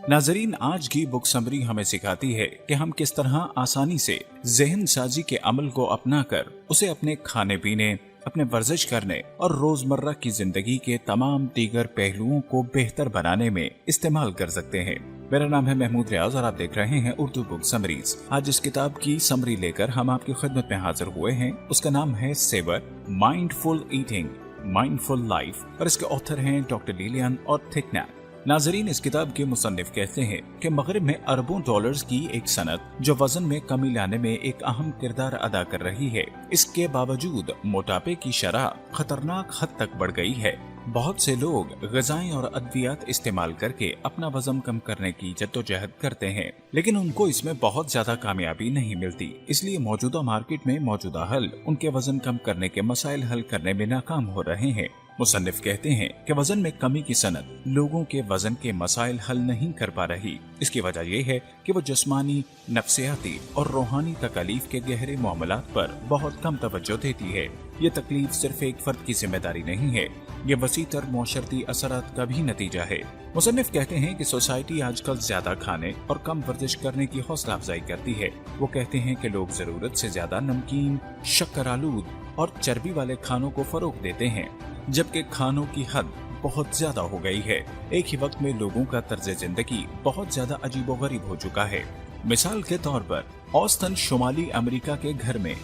नाजरीन, आज की बुक समरी हमें सिखाती है कि हम किस तरह आसानी से ज़हन साजी के अमल को अपनाकर उसे अपने खाने पीने, अपने वर्जिश करने और रोजमर्रा की जिंदगी के तमाम दीगर पहलुओं को बेहतर बनाने में इस्तेमाल कर सकते हैं। मेरा नाम है महमूद रियाज और आप देख रहे हैं उर्दू बुक समरीज। आज इस किताब की समरी लेकर हम आपकी खिदमत में हाजिर हुए हैं। उसका नाम है Savor, Mindful Eating, Mindful Life और इसके ऑथर हैं डॉक्टर लिलियन और थिकनैप। नाजरीन, इस किताब के मुसन्निफ कहते हैं कि मगरिब में अरबों डॉलर्स की एक सनत जो वजन में कमी लाने में एक अहम किरदार अदा कर रही है, इसके बावजूद मोटापे की शरह खतरनाक हद तक बढ़ गई है। बहुत से लोग ग़िज़ाएं और अद्वियात इस्तेमाल करके अपना वजन कम करने की जद्दोजहद करते हैं, लेकिन उनको इसमें बहुत ज्यादा कामयाबी नहीं मिलती। इसलिए मौजूदा मार्केट में मौजूदा हल उनके वजन कम करने के मसाइल हल करने में नाकाम हो रहे हैं। मुसन्निफ कहते हैं कि वजन में कमी की सनत लोगों के वजन के मसाइल हल नहीं कर पा रही। इसकी वजह यह है कि वो जिस्मानी, नफ्सियाती और रूहानी तकलीफ के गहरे मामलात पर बहुत कम तवज्जो देती है। ये तकलीफ सिर्फ एक फर्द की जिम्मेदारी नहीं है, ये वसी तर मुआशरती असरात का भी नतीजा है। मुसन्निफ कहते हैं कि सोसाइटी आजकल ज्यादा खाने और कम वर्जिश करने की हौसला अफजाई करती है। वो कहते हैं कि लोग जरूरत से ज्यादा नमकीन, शक्कर आलूद और चर्बी वाले खानों को फरोग देते हैं, जबकि खानों की हद बहुत ज्यादा हो गई है। एक ही वक्त में लोगों का तर्ज जिंदगी बहुत ज्यादा अजीबोगरीब हो चुका है। मिसाल के तौर पर औसतन शुमाली अमेरिका के घर में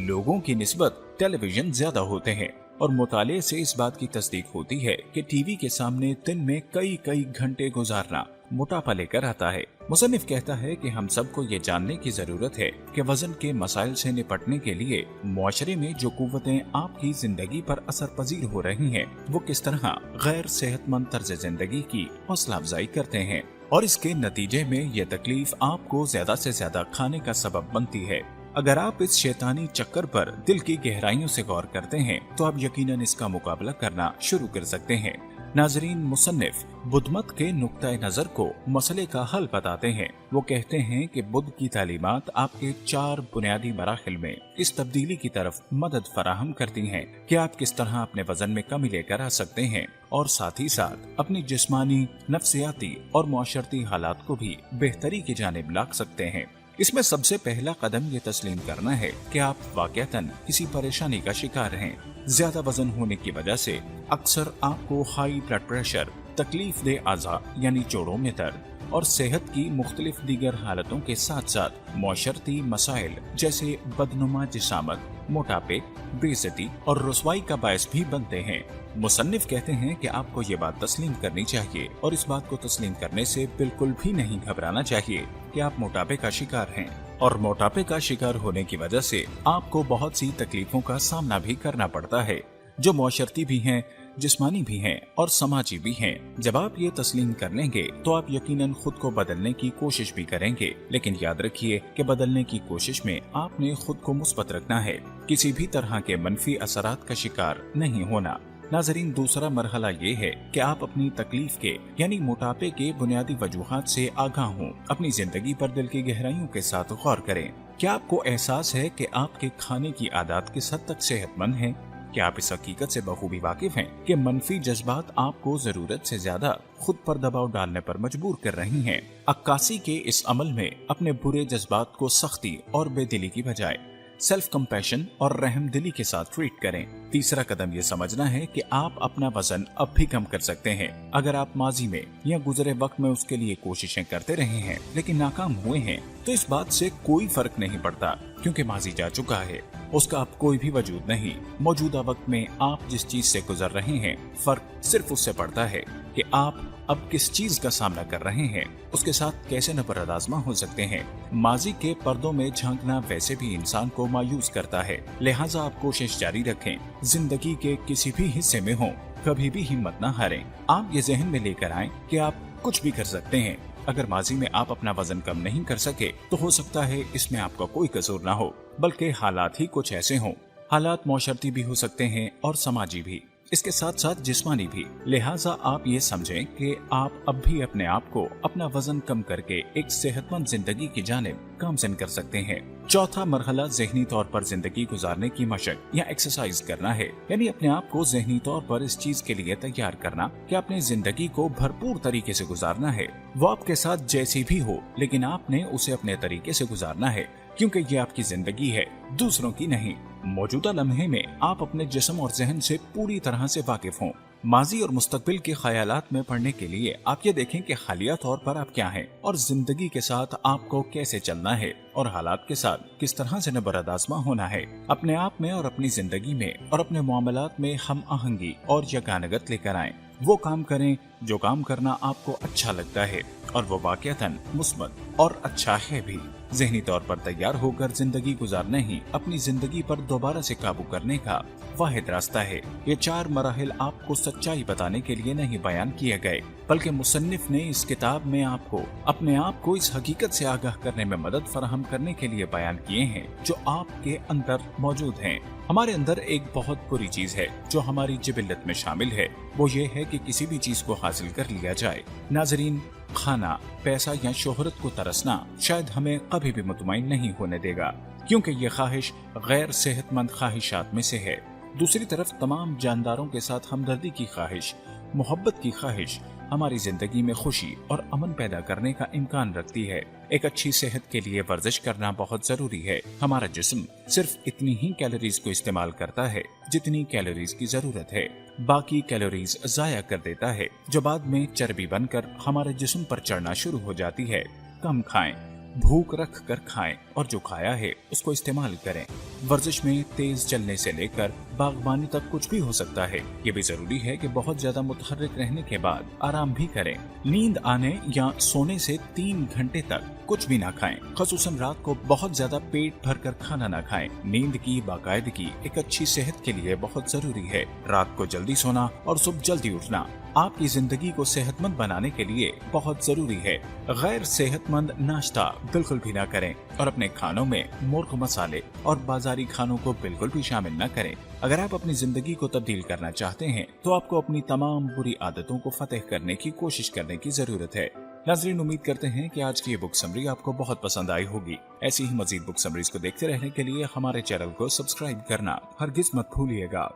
लोगों की निस्बत टेलीविजन ज्यादा होते हैं और मुताले से इस बात की तस्दीक होती है कि टीवी के सामने दिन में कई घंटे गुजारना मोटापा लेकर आता है। मुसन्निफ कहता है कि हम सबको ये जानने की जरूरत है कि वजन के मसाइल से निपटने के लिए मुआशरे में जो कुव्वतें आपकी जिंदगी पर असर पजीर हो रही हैं, वो किस तरह गैर सेहतमंद तर्ज जिंदगी की हौसला अफजाई करते हैं और इसके नतीजे में ये तकलीफ आपको ज्यादा से ज्यादा खाने का सबब बनती है। अगर आप इस शैतानी चक्कर पर दिल की गहराइयों से गौर करते हैं तो आप यकीनन इसका मुकाबला करना शुरू कर सकते हैं। नाजरीन, मुसन्निफ बुद्धमत के नुक्ता नजर को मसले का हल बताते हैं। वो कहते हैं कि बुद्ध की तालीमात आपके 4 बुनियादी मराहिल में इस तब्दीली की तरफ मदद फराहम करती हैं कि आप किस तरह अपने वजन में कमी लेकर आ सकते हैं और साथ ही साथ अपनी जिस्मानी, नफ्सियाती और मुआशरती हालात को भी बेहतरी की जानिब ला सकते हैं। इसमें सबसे पहला कदम ये तस्लीम करना है कि आप वाकयातन किसी परेशानी का शिकार हैं। ज्यादा वजन होने की वजह से अक्सर आपको हाई ब्लड प्रेशर, तकलीफ दे आज़ा यानी जोड़ों में दर्द और सेहत की मुख्तलिफ दीगर हालतों के साथ साथ मुआशरती मसाइल जैसे बदनुमा जिसामत, मोटापे, बेइज्जती और रुसवाई का बायस भी बनते हैं। मुसन्निफ कहते हैं कि आपको ये बात तस्लीम करनी चाहिए और इस बात को तस्लीम करने से बिल्कुल भी नहीं घबराना चाहिए कि आप मोटापे का शिकार हैं और मोटापे का शिकार होने की वजह से आपको बहुत सी तकलीफों का सामना भी करना पड़ता है, जो मुआशरती भी हैं, जिस्मानी भी हैं और समाजी भी हैं। जब आप ये तस्लीम कर लेंगे तो आप यकीनन खुद को बदलने की कोशिश भी करेंगे, लेकिन याद रखिए कि बदलने की कोशिश में आपने खुद को मुस्बत रखना है, किसी भी तरह के मनफी असरात का शिकार नहीं होना। नाजरीन, दूसरा मरहला ये है कि आप अपनी तकलीफ के यानी मोटापे के बुनियादी वजूहात से आगाह हों। अपनी जिंदगी पर दिल की गहराइयों के साथ गौर करें। क्या आपको एहसास है कि आपके खाने की आदत किस हद तक सेहतमंद है? क्या आप इस हकीकत से बखूबी वाकिफ हैं कि मनफी जज्बात आपको जरूरत से ज्यादा खुद पर दबाव डालने पर मजबूर कर रही हैं? अक्कासी के इस अमल में अपने बुरे जज्बात को सख्ती और बेदिली की बजाय सेल्फ कंपैशन और रहमदिली के साथ ट्रीट करें। तीसरा कदम ये समझना है कि आप अपना वजन अब भी कम कर सकते हैं। अगर आप माजी में या गुजरे वक्त में उसके लिए कोशिशें करते रहे हैं लेकिन नाकाम हुए हैं, तो इस बात से कोई फर्क नहीं पड़ता, क्योंकि माजी जा चुका है, उसका अब कोई भी वजूद नहीं। मौजूदा वक्त में आप जिस चीज से गुजर रहे हैं, फर्क सिर्फ उससे पड़ता है कि आप अब किस चीज का सामना कर रहे हैं, उसके साथ कैसे नबरदाज़मा हो सकते हैं। माजी के पर्दों में झांकना वैसे भी इंसान को मायूस करता है, लिहाजा आप कोशिश जारी रखें। जिंदगी के किसी भी हिस्से में हो, कभी भी हिम्मत न हारें। आप ये जहन में लेकर आएं कि आप कुछ भी कर सकते हैं। अगर माजी में आप अपना वजन कम नहीं कर सके तो हो सकता है इसमें आपका कोई कसूर ना हो, बल्कि हालात ही कुछ ऐसे हों। हालात मौशरती भी हो सकते हैं और समाजी भी। इसके साथ साथ जिस्मानी भी। लिहाजा आप ये समझें कि आप अब भी अपने आप को अपना वजन कम करके एक सेहतमंद जिंदगी की जानिब गामजन कर सकते हैं। चौथा मरहला ज़हनी तौर पर जिंदगी गुजारने की मशक या एक्सरसाइज करना है, यानी अपने आप को ज़हनी तौर पर इस चीज के लिए तैयार करना कि अपनी जिंदगी को भरपूर तरीके से गुजारना है। वो आपके साथ जैसी भी हो, लेकिन आपने उसे अपने तरीके से गुजारना है, क्योंकि ये आपकी जिंदगी है, दूसरों की नहीं। मौजूदा लम्हे में आप अपने जिस्म और जहन से पूरी तरह से वाकिफ हों। माजी और मुस्तकबिल के ख्यालात में पढ़ने के लिए आप ये देखें कि हालिया तौर पर आप क्या हैं और जिंदगी के साथ आपको कैसे चलना है और हालात के साथ किस तरह से नबरदाज़मा होना है। अपने आप में और अपनी जिंदगी में और अपने मामलात में हम आहंगी और यकानगत लेकर आएं। वो काम करें जो काम करना आपको अच्छा लगता है और वो वाक़ियतन मुस्बत और अच्छा है भी। ज़हनी तौर पर तैयार होकर जिंदगी गुजारना ही अपनी जिंदगी पर दोबारा से काबू करने का वाहिद रास्ता है। ये 4 मराहिल आपको सच्चाई बताने के लिए नहीं बयान किए गए, बल्कि मुसन्निफ ने इस किताब में आपको अपने आप को इस हकीकत से आगाह करने में मदद फराहम करने के लिए बयान किए हैं जो आपके अंदर मौजूद हैं। हमारे अंदर एक बहुत बुरी चीज है जो हमारी जिबिल्लत में शामिल है, वो ये है कि किसी भी चीज को हासिल कर लिया जाए। नाजरीन, खाना, पैसा या शोहरत को तरसना शायद हमें कभी भी मुतमईन नहीं होने देगा, क्योंकि ये ख्वाहिश गैर सेहतमंद ख्वाहिशात में से है। दूसरी तरफ तमाम जानदारों के साथ हमदर्दी की ख्वाहिश, मोहब्बत की ख्वाहिश हमारी जिंदगी में खुशी और अमन पैदा करने का इम्कान रखती है। एक अच्छी सेहत के लिए वर्जिश करना बहुत जरूरी है। हमारा जिस्म सिर्फ इतनी ही कैलोरीज को इस्तेमाल करता है जितनी कैलोरीज की जरूरत है, बाकी कैलोरीज जाया कर देता है, जो बाद में चर्बी बनकर हमारे जिस्म पर चढ़ना शुरू हो जाती है। कम खाएं, भूख रख कर खाएं और जो खाया है उसको इस्तेमाल करें। वर्जिश में तेज चलने से लेकर बागबानी तक कुछ भी हो सकता है। ये भी जरूरी है कि बहुत ज्यादा मुतहर्रिक रहने के बाद आराम भी करें। नींद आने या सोने से 3 घंटे तक कुछ भी ना खाएं, खसूसन रात को बहुत ज्यादा पेट भर कर खाना ना खाएं। नींद की बाकायदगी एक अच्छी सेहत के लिए बहुत जरूरी है। रात को जल्दी सोना और सुबह जल्दी उठना आपकी जिंदगी को सेहतमंद बनाने के लिए बहुत जरूरी है। गैर सेहतमंद नाश्ता बिल्कुल भी ना करें और अपने खानों में मुर्ग मसाले और बाजारी खानों को बिल्कुल भी शामिल न करें। अगर आप अपनी जिंदगी को तब्दील करना चाहते हैं तो आपको अपनी तमाम बुरी आदतों को फतेह करने की कोशिश करने की जरूरत है। नाज़रीन, उम्मीद करते हैं कि आज की ये बुक समरी आपको बहुत पसंद आई होगी। ऐसी ही मजीद बुक समरीज को देखते रहने के लिए हमारे चैनल को सब्सक्राइब करना हरगिज मत भूलिएगा।